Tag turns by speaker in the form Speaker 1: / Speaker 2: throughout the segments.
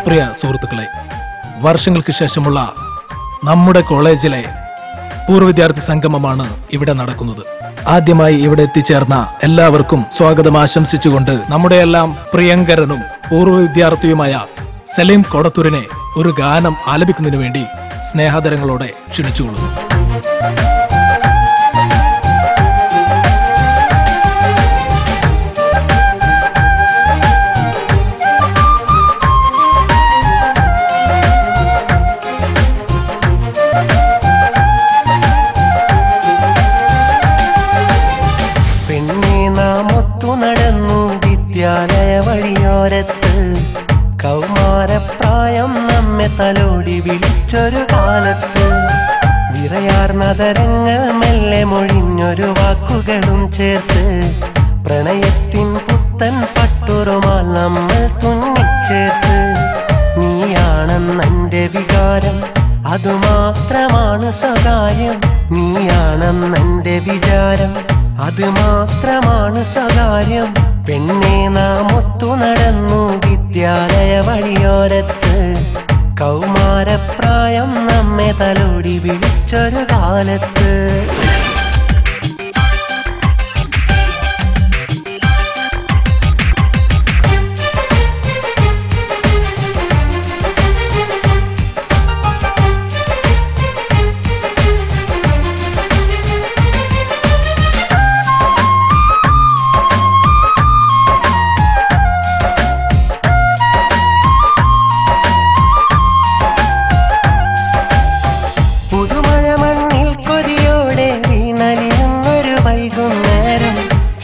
Speaker 1: പ്രിയ സുഹൃത്തുക്കളെ, വർഷങ്ങൾക്ക് ശേഷമുള്ള നമ്മുടെ കോളേജിലെ പൂർവ്വ വിദ്യാർത്ഥി സംഗമമാണ് ഇവിടെ നടക്കുന്നത്. ആദ്യമായി ഇവിടെ എത്തിച്ചേർന്ന എല്ലാവർക്കും സ്വാഗതം ആശംസിച്ചുകൊണ്ട് നമ്മുടെ എല്ലാം പ്രിയങ്കരനും പൂർവ്വ വിദ്യാർത്ഥിയുമായ സലീം കൊടത്തൂരിനെ ഒരു ഗാനം ആലപിക്കുന്നതിനു വേണ്ടി സ്നേഹാദരങ്ങളോടെ ക്ഷണിച്ചുകൊള്ളുന്നു.
Speaker 2: കൗമാരപ്രായം നമ്മെ തലോടി വിളിച്ചൊരു കാലത്ത് വിറയാർന്നതരങ്ങൾ മെല്ലെ മൊഴിഞ്ഞൊരു വാക്കുകളും ചേർത്ത് പ്രണയത്തിൻ പുത്തൻ പട്ടുറുമാൽ നമ്മൾ തുന്നിച്ചേർത്ത് നീയാണെന്നെന്റെ വികാരം, അതുമാത്രമാണ് സ്വകാര്യം. നീയാണെന്നെന്റെ വിചാരം, അത് മാത്രമാണ് സ്വകാര്യം. പെണ്ണെ നാം ഒത്തു നടന്നു വിദ്യാലയ വഴിയോരത്ത് കൗമാരപ്രായം നമ്മെ തലോടി വിളിച്ചൊരു കാലത്ത്.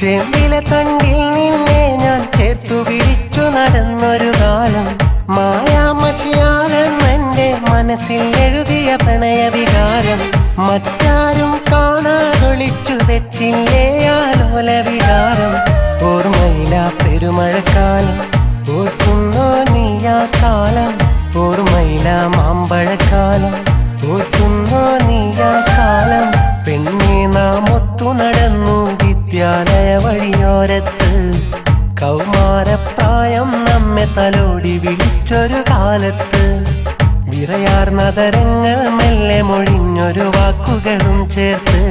Speaker 2: ചെമ്പിലെ തണ്ടിൽ നിന്നെ ഞാൻ ചേർത്തു പിടിച്ചു നടന്നൊരു കാലം, മായാമഷിയാലെന്നെന്റെ മനസ്സിൽ എഴുതിയ പ്രണയവികാരം. മറ്റാരും കാണാതൊളിച്ചു തെച്ചില്ലേ ആലോല വികാരം. ഓർമ്മയില പെരുമഴക്കാലം, ഓർക്കുന്നോ നീയാ കാലം. ഓർമ്മയില മാമ്പഴക്കാലം, ഓർക്കുന്നോ നീയാ കാലം. പെണ്ണെ നാം ഒത്തു നടന്നു വിദ്യാലയ വഴിയോരത്ത് കൗമാരപ്രായം നമ്മെ തലോടി വിളിച്ചൊരു കാലത്ത് വിറയാർന്നതരങ്ങൾ മെല്ലെ മൊഴിഞ്ഞൊരു വാക്കുകളും ചേർത്ത്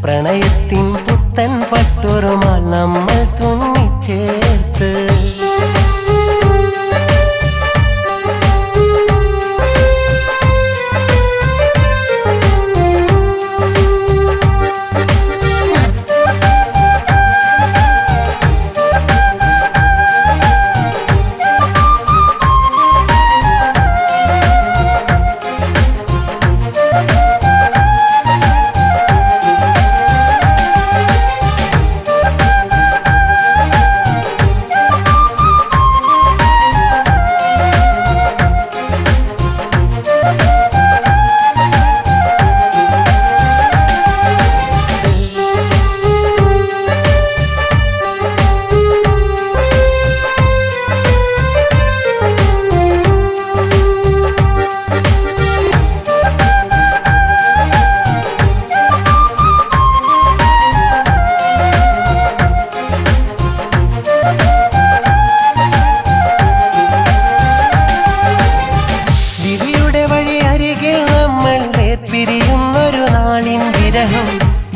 Speaker 2: പ്രണയത്തിൻ പുത്തൻ പട്ടുറുമാൽ നമ്മൾ തുന്നിച്ചേർത്ത്.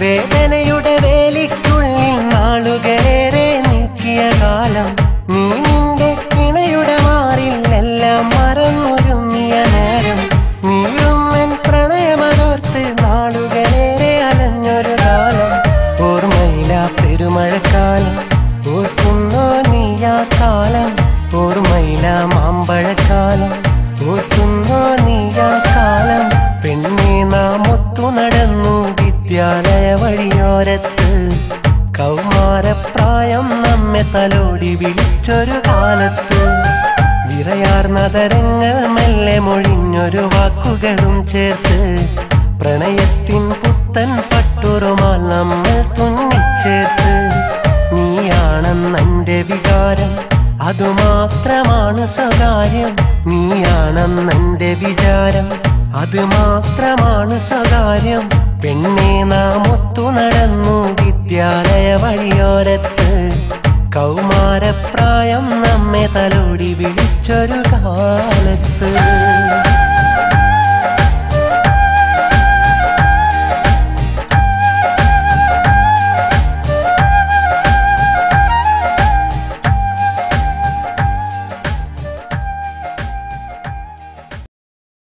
Speaker 2: വേദനയുടെ വേലിക്കുള്ളിൽ നാളുകളേറെ നീക്കിയ കാലം, നീ നിന്റെ ഇണയുടെ മാറിൽ എല്ലാം മറന്നൊരുങ്ങിയ നേരം. നീളുമ്മൻ പ്രണയമതോർത്ത് നാളുകളേറെ അലഞ്ഞൊരു കാലം. ഓർമ്മയില പെരുമഴക്കാലം, ഓർക്കുന്നോ നീയാ കാലം. ഓർമ്മയില മാമ്പഴക്കാലം, ഓർക്കുന്നോ നീയാ കാലം. പെണ്ണെ നാം ഒത്തു നടന്നു വിദ്യാലയ വഴിയോരത്ത് കൗമാരപ്രായം നമ്മെ തലോടി വിളിച്ചൊരു കാലത്ത് വിറയാർന്നതരങ്ങൾ മെല്ലെ മൊഴിഞ്ഞൊരു വാക്കുകളും ചേർത്ത് പ്രണയത്തിൻ പുത്തൻ പട്ടുറുമാൽ നമ്മൾ തുന്നിച്ചേർത്ത് നീയാണെന്നെന്റെ വികാരം, അതുമാത്രമാണ് സ്വകാര്യം. നീയാണെന്നെന്റെ വിചാരം, അത് മാത്രമാണ് സ്വകാര്യം. പെണ്ണെ നാം ഒത്തു നടന്നു വിദ്യാലയ വഴിയോരത്ത് കൗമാരപ്രായം നമ്മെ തലോടി വിളിച്ചൊരു കാലത്ത്